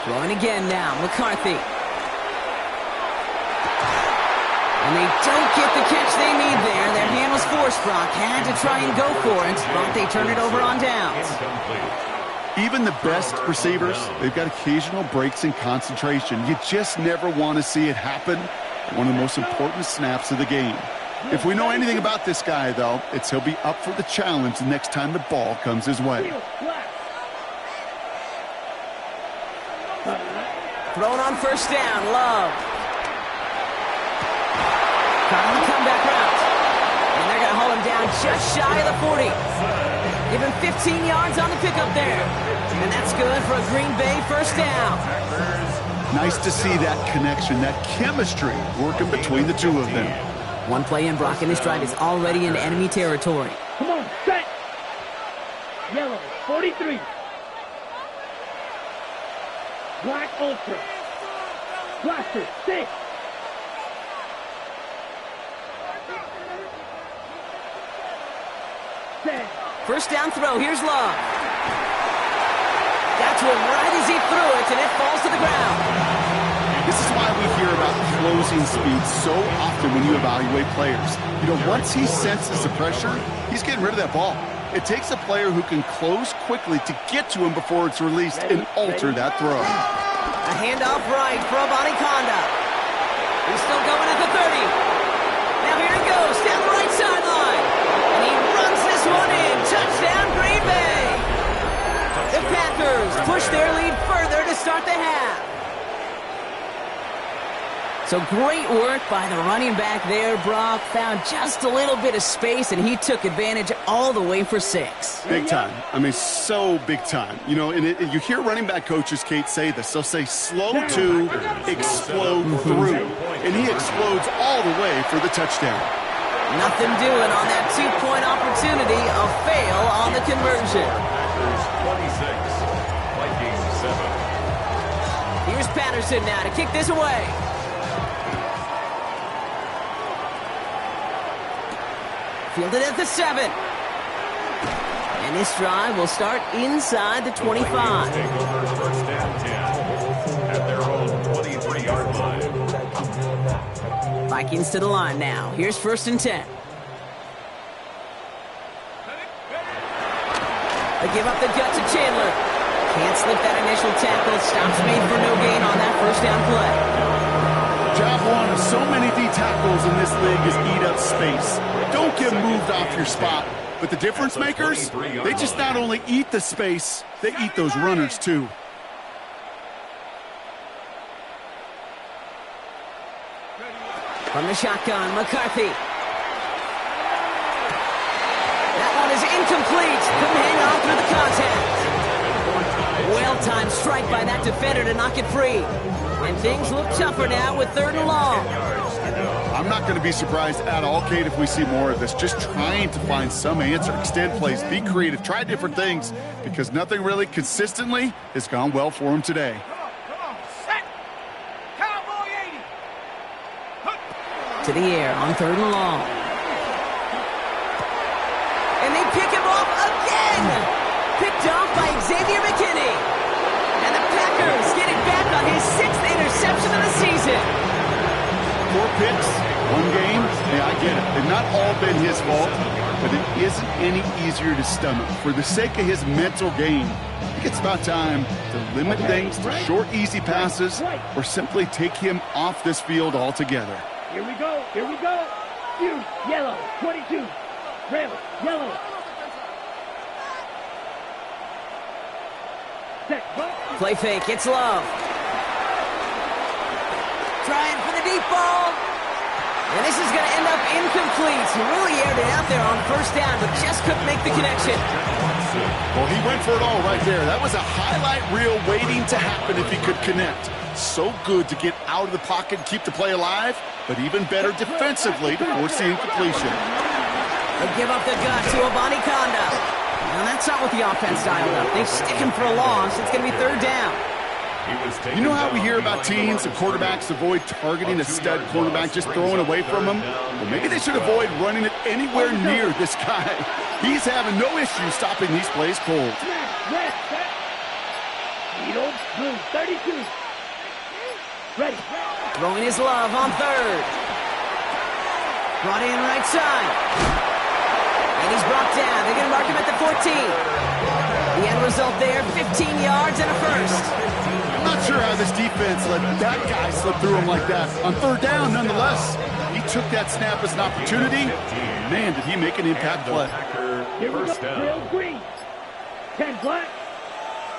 Throwing again now, McCarthy. And they don't get the catch they need there. Their hand was forced, Brock. Had to try and go for it, but they turn it over on downs. Even the best receivers, they've got occasional breaks in concentration. You just never want to see it happen. One of the most important snaps of the game. If we know anything about this guy, though, it's he'll be up for the challenge the next time the ball comes his way. Thrown on first down, Love. Caught the comeback route. And they're going to hold him down just shy of the 40. Give him 15 yards on the pickup there. And that's good for a Green Bay first down. Nice to see that connection, that chemistry working between the two of them. One play in, Brock, and this drive is already in enemy territory. Come on, set. Yellow, 43. Black Ultra. Blaster, 6. First down throw, here's Love. Got to him right as he threw it, and it falls to the ground. This is why we hear about closing speed so often when you evaluate players. You know, once he senses the pressure, he's getting rid of that ball. It takes a player who can close quickly to get to him before it's released and alter that throw. A handoff right for Abanikanda. He's still going at the 30. Now here he goes, down the right sideline. And he runs this one in. Touchdown, Green Bay. The Packers push their lead further to start the half. So great work by the running back there, Brock. Found just a little bit of space, and he took advantage all the way for 6. Big time. I mean, so big time. You know, and you hear running back coaches, Kate, say this. They'll say slow to, explode through. And he explodes all the way for the touchdown. Nothing doing on that 2-point opportunity. A fail on the conversion. Vikings 7. Here's Patterson now to kick this away. Fielded at the 7. And this drive will start inside the 25. Take over first and 10 at their own 23-yard line. Vikings to the line now. Here's first and 10. They give up the gut to Chandler. Can't slip that initial tackle. Stops made for no gain on that first down play. Job one of so many D tackles in this league is eat up space. Don't get moved off your spot. But the difference makers, they just not only eat the space, they eat those runners too. From the shotgun, McCarthy. That one is incomplete. Couldn't hang on through the contact. Well-timed strike by that defender to knock it free. And things look tougher now with 3rd and long. I'm not going to be surprised at all, Kate, if we see more of this. Just trying to find some answer, extend plays, be creative, try different things, because nothing really consistently has gone well for him today. Come on, set. Cowboy 80. To the air on 3rd and long. And they pick him off again! Picked off by Xavier McKinney. And the Packers get it back on his 6th interception of the season. 4 picks, 1 game. Yeah, I get it. They've not all been his fault, but it isn't any easier to stomach. For the sake of his mental game, I think it's about time to limit things to short, easy passes or simply take him off this field altogether. Here we go. Here we go. You, yellow, 22. Red, yellow. Set, go. Play fake, it's Love. Trying for the deep ball. And this is going to end up incomplete. He really aired it out there on 1st down, but just couldn't make the connection. Well, he went for it all right there. That was a highlight reel waiting to happen if he could connect. So good to get out of the pocket and keep the play alive, but even better defensively to force the incompletion. They give up the gut to Abani Kondo. Now that's not what the offense dialed up. They stick him for a loss. It's going to be 3rd down. You know how we hear about teams and quarterbacks avoid targeting a stud quarterback, just throwing away from him? Well, maybe they should avoid running it anywhere near this guy. He's having no issue stopping these plays cold. Red, set. Needle, blue, 32. Ready. Throwing his Love on 3rd. Brought in right side. And he's brought down. They're going to mark him at the 14. The end result there, 15 yards and a first. I'm not sure how this defense let that guy slip through him like that. On 3rd down, nonetheless, he took that snap as an opportunity. Man, did he make an impact play. Here we go. Real green. 10 black.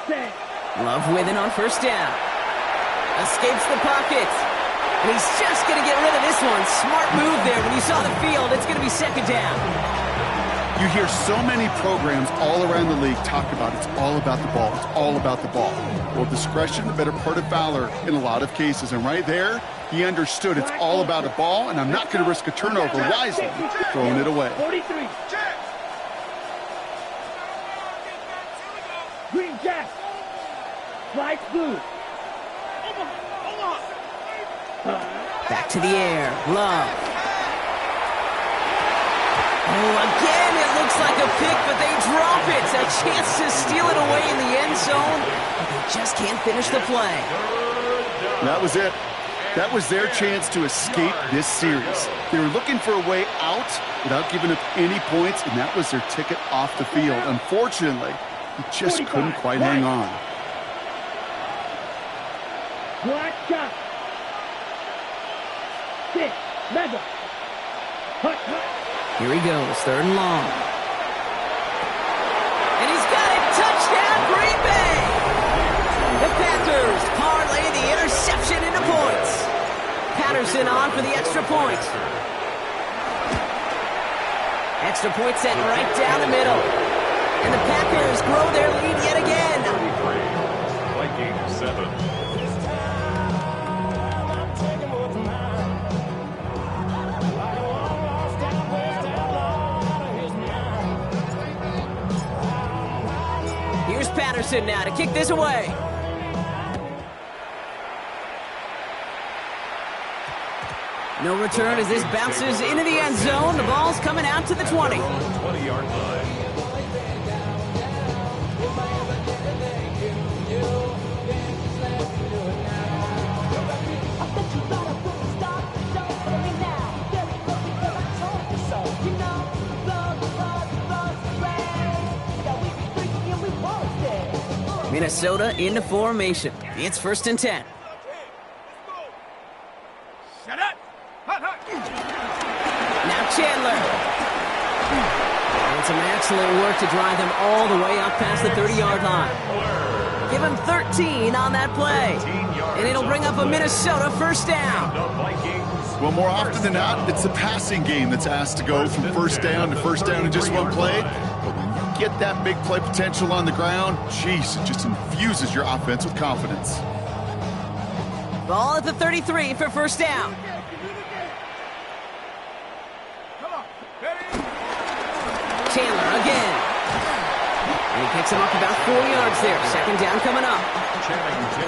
Set. Love with it on 1st down. Escapes the pocket. And he's just going to get rid of this one. Smart move there. When you saw the field, it's going to be 2nd down. You hear so many programs all around the league talk about it's all about the ball. It's all about the ball. Well, discretion, the better part of valor in a lot of cases. And right there, he understood it's all about a ball, and I'm not going to risk a turnover wisely, throwing it away. 43. Green jack. Flight blue. Back to the air. Love. Oh, again, it looks like a pick, but they drop it. A chance to steal it away in the end zone. They just can't finish the play. That was it. That was their chance to escape this series. They were looking for a way out without giving up any points, and that was their ticket off the field. Unfortunately, he just couldn't quite hang on. Black shot. 6. Mega. Hut, hut. Here he goes, 3rd and long. And he's got it, touchdown, Green Bay! The Packers parlay the interception into points. Patterson on for the extra point. Extra point set right down the middle. And the Packers grow their lead yet again. Vikings 7. Patterson now to kick this away. No return as this bounces into the end zone. The ball's coming out to the 20. 20-yard line. Minnesota into formation. It's 1st and 10. Shut up. Hut, hut. Now Chandler. And some excellent work to drive them all the way up past the 30-yard line. Give him 13 on that play. And it'll bring up a Minnesota 1st down. Well, more often than not, it's the passing game that's asked to go from 1st down to 1st down in just one play. But when you get that big play potential on the ground, jeez, it just infuses your offense with confidence. Ball at the 33 for first down. Chandler again. And he picks him up about 4 yards there. Second down coming up.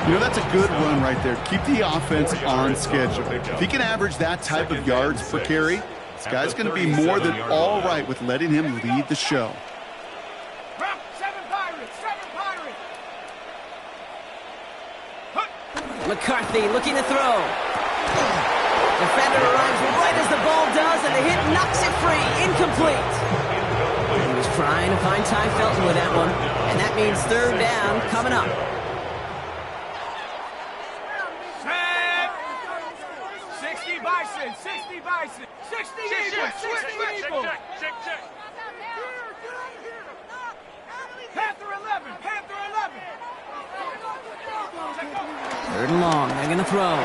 You know, that's a good run right there. Keep the offense on schedule. If he can average that type of yards per carry, this guy's going to be more than all right with letting him lead the show. McCarthy looking to throw. Defender arrives right as the ball does, and the hit knocks it free. Incomplete. He was trying to find Ty Felton with that one, and that means third down coming up. Set. 60 Bison, 60 Bison, 60 Eagles, 60 Eagles. Check. Panther 11, Panther 11. Third and long, they're going to throw.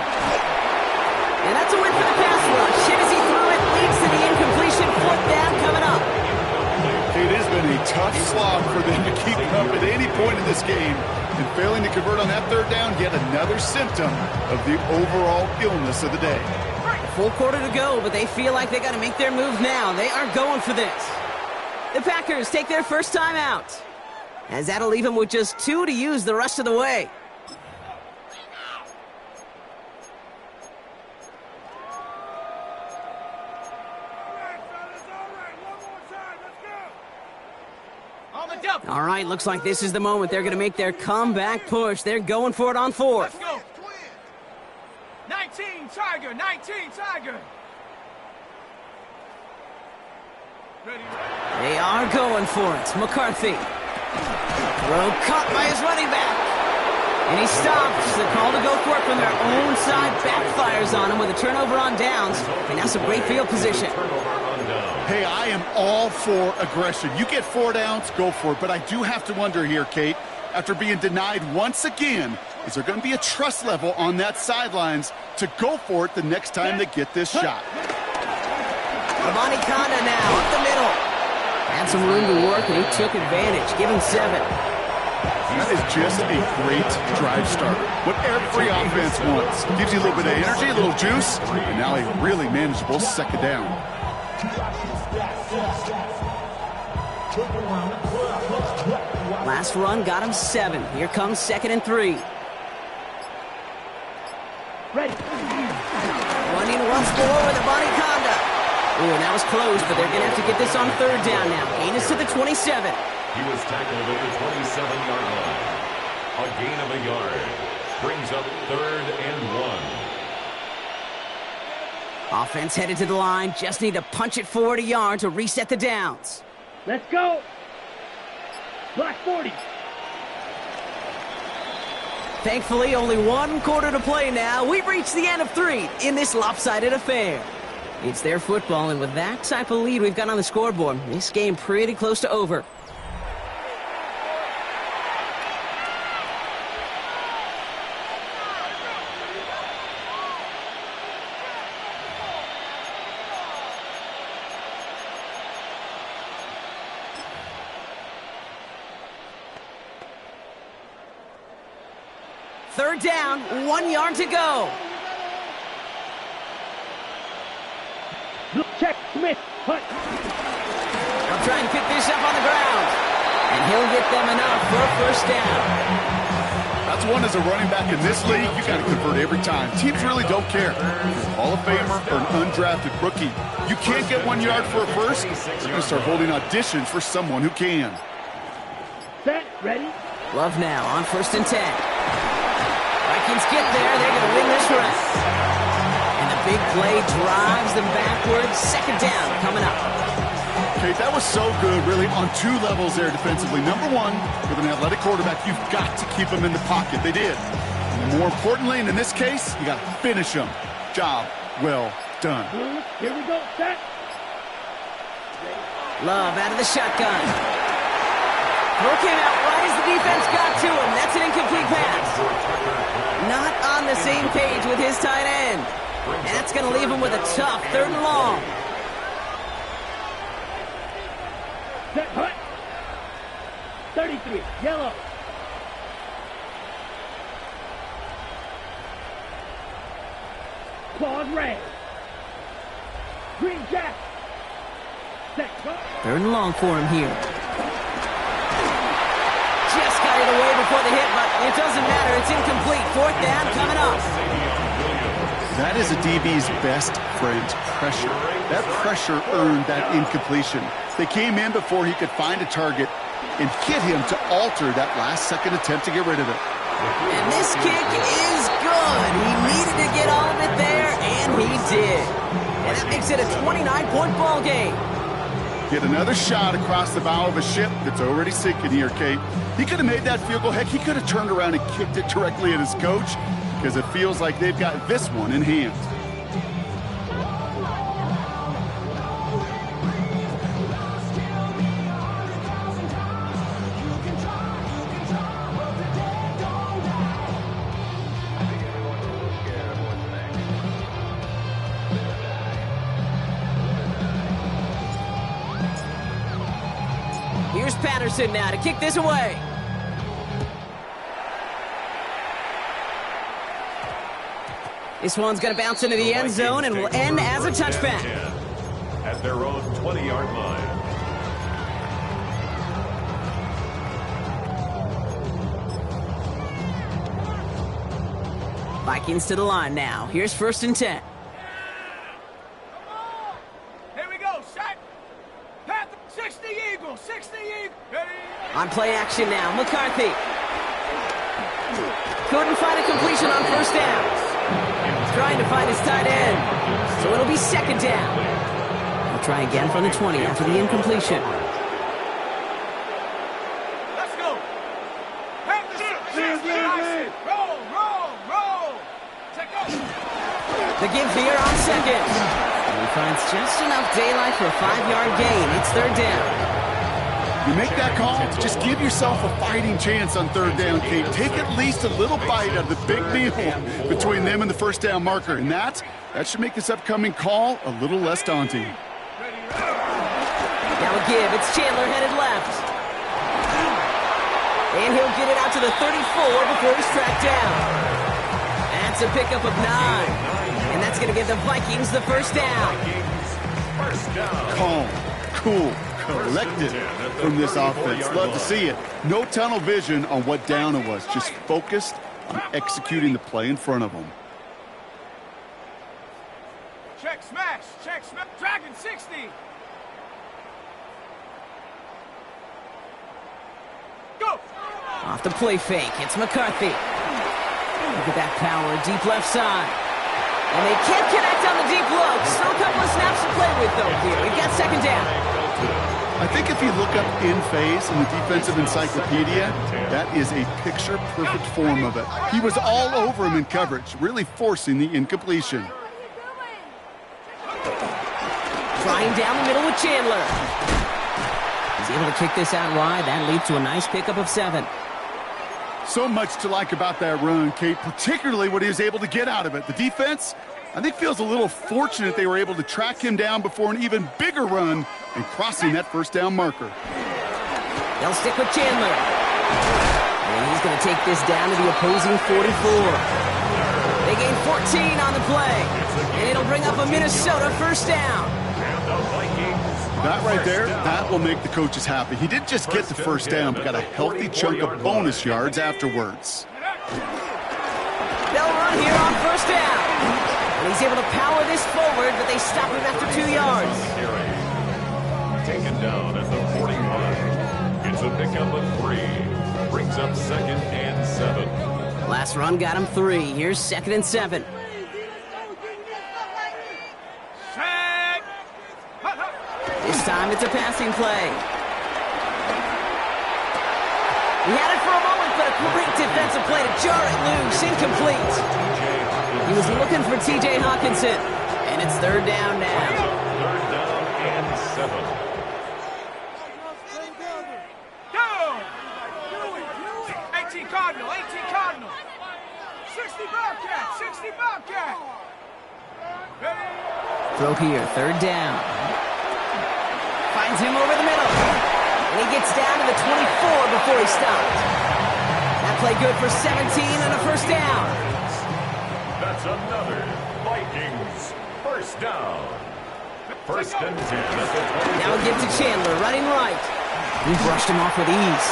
And that's a win for the pass rush. Hit as he threw it, leads to the incompletion. Fourth down coming up. It has been a tough slog for them to keep up at any point in this game. And failing to convert on that third down, yet another symptom of the overall illness of the day. A full quarter to go, but they feel like they got to make their move now. They are going for this. The Packers take their first time out, as that'll leave them with just 2 to use the rest of the way. All right, looks like this is the moment they're going to make their comeback push. They're going for it on fourth. Let's go. 19 Tiger, 19 Tiger. Ready. They are going for it. McCarthy. Throw caught by his running back. And he stops. The call to go for it from their own side backfires on him with a turnover on downs. And that's a great field position. Hey, I am all for aggression. You get 4 downs, go for it. But I do have to wonder here, Kate, after being denied once again, is there going to be a trust level on that sidelines to go for it the next time they get this shot? Ramani Kanda now up the middle. Had some room to work, and he took advantage. Give him 7. That is just a great drive starter. What every offense wants. Gives you a little bit of energy, a little juice, and now a really manageable second down. Last run got him 7. Here comes 2nd and 3. Ready. Running once more with Ramani Kanda. Ooh, and that was close, but they're going to have to get this on third down now. Gain is to the 27. He was tackled at the 27-yard line. A gain of a yard. Brings up 3rd and 1. Offense headed to the line. Just need to punch it forward a yard to reset the downs. Let's go. Black 40. Thankfully, only 1 quarter to play now. We've reached the end of 3 in this lopsided affair. It's their football, and with that type of lead we've got on the scoreboard, this game pretty close to over. Third down, 1 yard to go. Check, Smith, punt. They'll try and pick this up on the ground. And he'll get them enough for a first down. That's one as a running back in this league, you got to convert every time. Teams really don't care. If you're a Hall of Famer or an undrafted rookie, you can't get 1 yard for a first, you're going to start holding auditions for someone who can. Set, ready. Love now on 1st and 10. Vikings get there, they're going to win this race. And the big play drives them backwards. Second down coming up. Okay, that was so good, really, on 2 levels there defensively. Number 1, with an athletic quarterback, you've got to keep him in the pocket. They did. And more importantly, and in this case, you got to finish him. Job well done. Here we go, set. Love out of the shotgun. Throw came out right as the defense got to him. That's an incomplete pass. Not on the same page with his tight end. And that's going to leave him with a tough 3rd and long. Set, punt. 43, yellow. Claws red. Green jack. Set. Third and long for him here. Just got it away before the hit, but it doesn't matter. It's incomplete. Fourth down coming up. That is a DB's best friend, pressure. That pressure earned that incompletion. They came in before he could find a target and hit him to alter that last-second attempt to get rid of it. And this kick is good. He needed to get all of it there, and he did. And that makes it a 29-point ball game. Get another shot across the bow of a ship that's already sinking here, Kate. He could have made that field goal. Heck, he could have turned around and kicked it directly at his coach because it feels like they've got this one in hand. Here's Patterson now to kick this away. This one's going to bounce into the end zone and will end as a touchback. At their own 20-yard line. Vikings to the line now. Here's 1st and 10. Here we go, set. Panther, 60 Eagle, 60 Eagle. On play action now, McCarthy. Couldn't find a completion on 1st down. Trying to find his tight end. So it'll be 2nd down. He'll try again from the 20 after the incompletion. Let's go. Panther, 60, roll, roll, roll. Check out. The give here on 2nd. And he finds just enough daylight for a 5-yard gain. It's 3rd down. You make that call, just give yourself a fighting chance on 3rd down, Kate. Take at least a little bite out of the big meal between them and the 1st down marker. And that should make this upcoming call a little less daunting. Now a give. It's Chandler headed left. And he'll get it out to the 34 before he's tracked down. That's a pickup of 9. And that's going to give the Vikings the 1st down. Calm, cool, collected from this offense. Love to see it. No tunnel vision on what down it was. Just focused on executing the play in front of them. Check smash, Dragon 60. Go. Off the play fake, it's McCarthy. Look at that power, deep left side. And they can't connect on the deep look. Still a couple of snaps to play with, though, here. We've got 2nd down. I think if you look up in phase in the defensive encyclopedia, that is a picture-perfect form of it. He was all over him in coverage, really forcing the incompletion. Trying down the middle with Chandler. He's able to kick this out wide. That leads to a nice pickup of 7. So much to like about that run, Kate, particularly what he was able to get out of it. The defense, I think, feels a little fortunate they were able to track him down before an even bigger run and crossing that 1st down marker. They'll stick with Chandler. And he's going to take this down to the opposing 44. They gain 14 on the play. And it'll bring up a Minnesota 1st down. That right there, that will make the coaches happy. He didn't just get the 1st down, but got a healthy chunk of bonus yards afterwards. They'll run here on 1st down. And he's able to power this forward, but they stop him after 2 yards. Taken down at the 41. It's a pickup of 3. Brings up 2nd and 7. Last run got him 3. Here's 2nd and 7. This time it's a passing play. He had it for a moment, but a great defensive play to jar it loose. Incomplete. He was looking for T.J. Hawkinson, and it's 3rd down now. 3rd down and 7. Go! 18 Cardinal, 18 Cardinal. 60 Bobcat, 60 Bobcat. Throw here, 3rd down. Finds him over the middle. And he he gets down to the 24 before he stopped. That play good for 17 and a first down. That's another Vikings first down. First and 10 at the 20. Now give to Chandler, running right. He brushed him off with ease.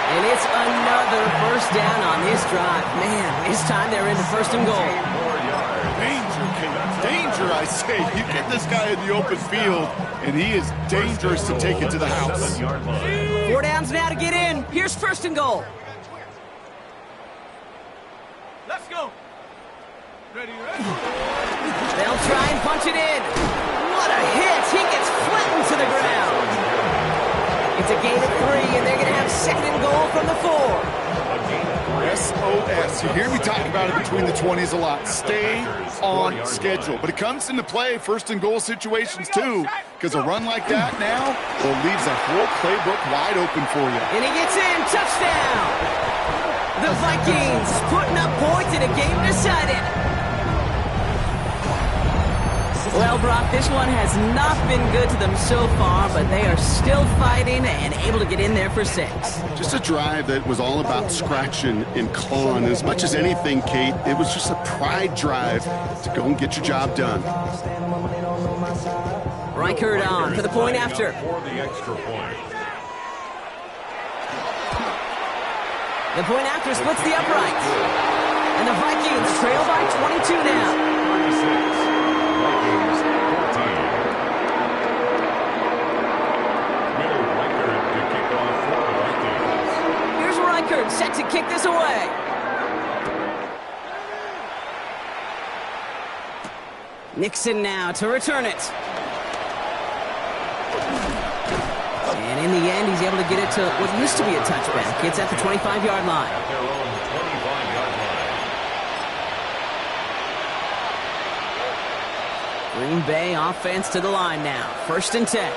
And it's another first down on this drive. Man, this time they're into first and goal. Danger, Kate. Danger, I say. You get this guy in the open field, and he is dangerous to take it to the house. 4 downs now to get in. Here's first and goal. Let's go. Ready, ready. They'll try and punch it in. What a hit. He gets flattened to the ground. It's a gain of 3, and they're going to have second and goal from the 4. SOS. You hear me talk about it between the 20s a lot. Stay on schedule. But it comes into play first and goal situations too, because a run like that now, well, leaves a whole playbook wide open for you. And he gets in. Touchdown. The Vikings putting up points in a game decided. Well, Brock, this one has not been good to them so far, but they are still fighting and able to get in there for 6. Just a drive that was all about scratching and clawing. As much as anything, Kate, it was just a pride drive to go and get your job done. Reichert on for the point after. For the extra point. The point after splits the uprights. And the Vikings trail by 22 now. 36. Vikings 14. Will Reichert to kick off for the Vikings. Here's Reichert set to kick this away. Nixon now to return it. And in the end, he's able to get it to what used to be a touchback. It's at the 25-yard line. At their own 25-yard line. Green Bay offense to the line now. First and 10.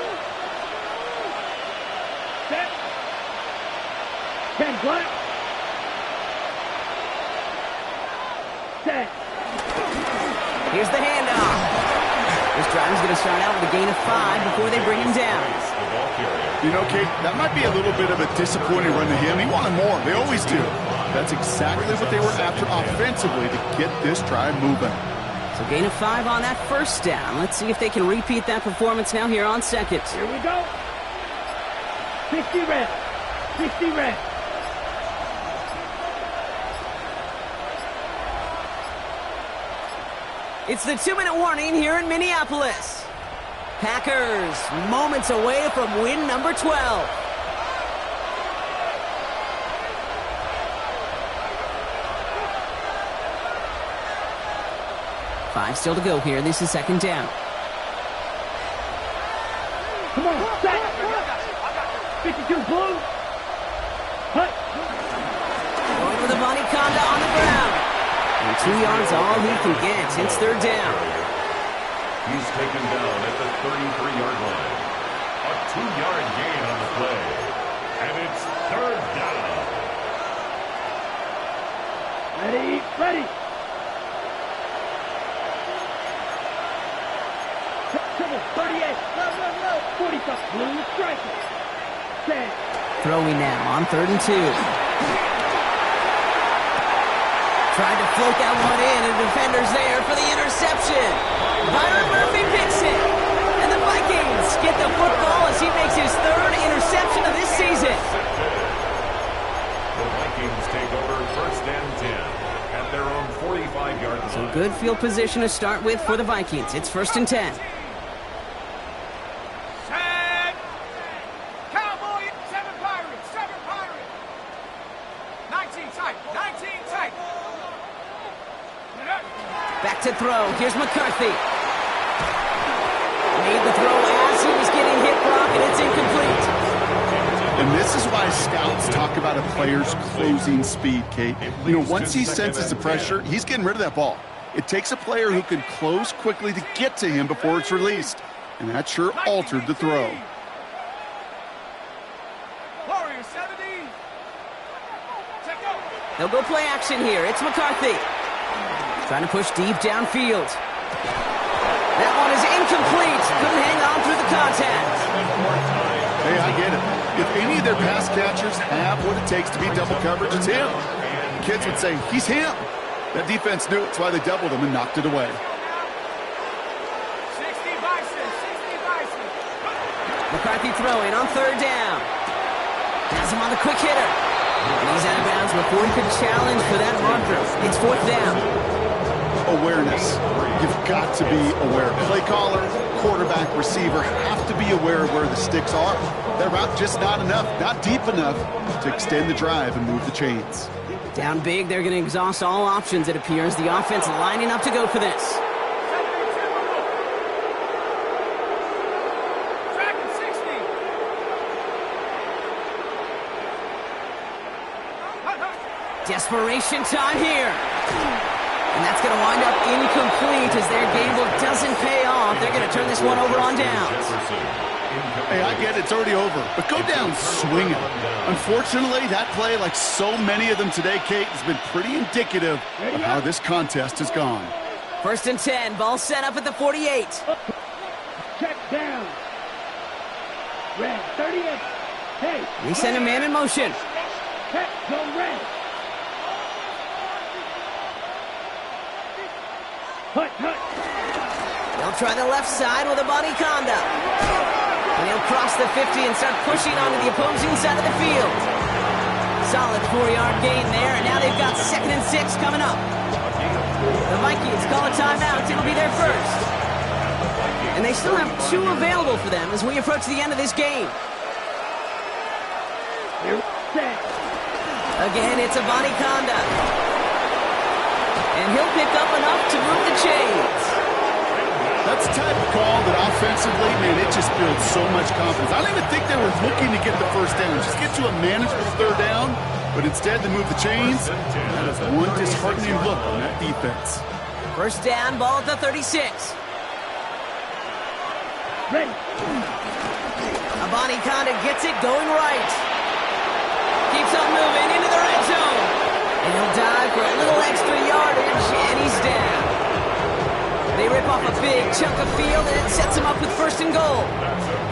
Set. 10 black. Set. Here's the handoff. This drive is going to start out with a gain of 5 before they bring him down. The ball carrier. You know, Kate, that might be a little bit of a disappointing run to him. He wanted more. They always do. That's exactly what they were after offensively to get this drive moving. So gain of 5 on that first down. Let's see if they can repeat that performance now here on second. Here we go. 60 red. 60 red. It's the 2-minute warning here in Minneapolis. Packers moments away from win number 12. Five still to go here. This is second down. Come on, set. 52 blue. Hut. Going with Avani Conda on the ground. And 2 yards all he can get. It's third down. He's taken down at the 33-yard line. A 2-yard gain on the play. And it's third down. Ready, ready. Triple, 38. Low. 45. Blue striker. Set. Throwing now on third and 2. Tried to float that one in, and defender's there for the interception. Byron Murphy picks it. And the Vikings get the football as he makes his third interception of this season. The Vikings take over first and 10 at their own 45-yard line. So good field position to start with for the Vikings. It's first and 10. Set. Cowboy, 7 Pirates, 7 Pirates. 19 tight, 19 tight. Back to throw. Here's McCarthy. Made the throw as he was getting hit, Brock, and it's incomplete. And this is why scouts talk about a player's closing speed, Kate. You know, once he senses the pressure, he's getting rid of that ball. It takes a player who can close quickly to get to him before it's released. And that sure altered the throw. Warriors, 70. Check out. They'll go play action here. It's McCarthy. Trying to push deep downfield. That one is incomplete. Couldn't hang on through the contact. Hey, I get it. If any of their pass catchers have what it takes to beat double coverage, it's him. Kids would say, he's him. That defense knew it's why they doubled him and knocked it away. 60 Bison, 60 Bison. McCarthy throwing on third down. Has him on the quick hitter. And he's out of bounds before he could challenge for that marker. It's fourth down. Awareness. You've got to be aware. Play caller, quarterback, receiver have to be aware of where the sticks are. That route just not enough, not deep enough to extend the drive and move the chains. Down big, they're going to exhaust all options, it appears. The offense lining up to go for this. Tracking 60. Desperation time here. And that's going to wind up incomplete as their gamble doesn't pay off. They're going to turn this one over on downs. Hey, I get it, it's already over, but go down swinging. Unfortunately, that play, like so many of them today, Kate, has been pretty indicative of how this contest has gone. First and 10, ball set up at the 48. Check down. Red, 38. Hey. We send a man in motion. Check, go red. Hut, hut. They'll try the left side with a body conduct. And he'll cross the 50 and start pushing onto the opposing side of the field. Solid 4-yard gain there, and now they've got 2nd and 6 coming up. The Vikings call a timeout. It'll be their first. And they still have 2 available for them as we approach the end of this game. Here, set. Again, it's a body conduct. And he'll pick up enough to move the chains. That's the type of call that offensively, man, it just builds so much confidence. I don't even think they were looking to get the first down. Just get to a manageable third down, but instead they move the chains. That is one disheartening look on that defense. First down, ball at the 36. Ready. A body conduct gets it going right. Keeps on moving into the red zone. And he'll dive for a little extra yardage, and he's down. They rip off a big chunk of field, and it sets him up with first and goal.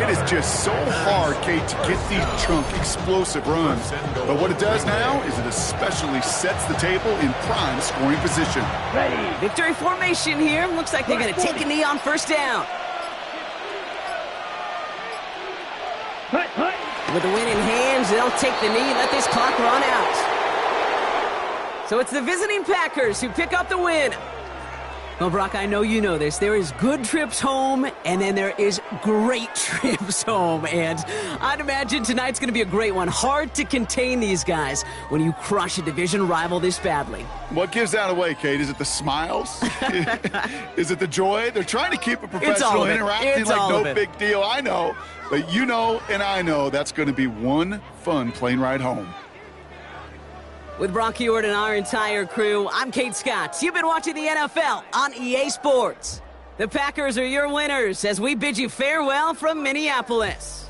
It is just so hard, Kate, to get these chunk, explosive runs. But what it does now is it especially sets the table in prime scoring position. Ready. Victory formation here. Looks like they're going to take a knee on first down. Hut, hut. With the win in hands, they'll take the knee and let this clock run out. So it's the visiting Packers who pick up the win. Well, Brock, I know you know this. There is good trips home, and then there is great trips home. And I'd imagine tonight's going to be a great one. Hard to contain these guys when you crush a division rival this badly. What gives that away, Kate? Is it the smiles? Is it the joy? They're trying to keep it professional, interacting like no big deal. I know, but you know and I know that's going to be one fun plane ride home. With Brock Ewart and our entire crew, I'm Kate Scott. You've been watching the NFL on EA Sports. The Packers are your winners as we bid you farewell from Minneapolis.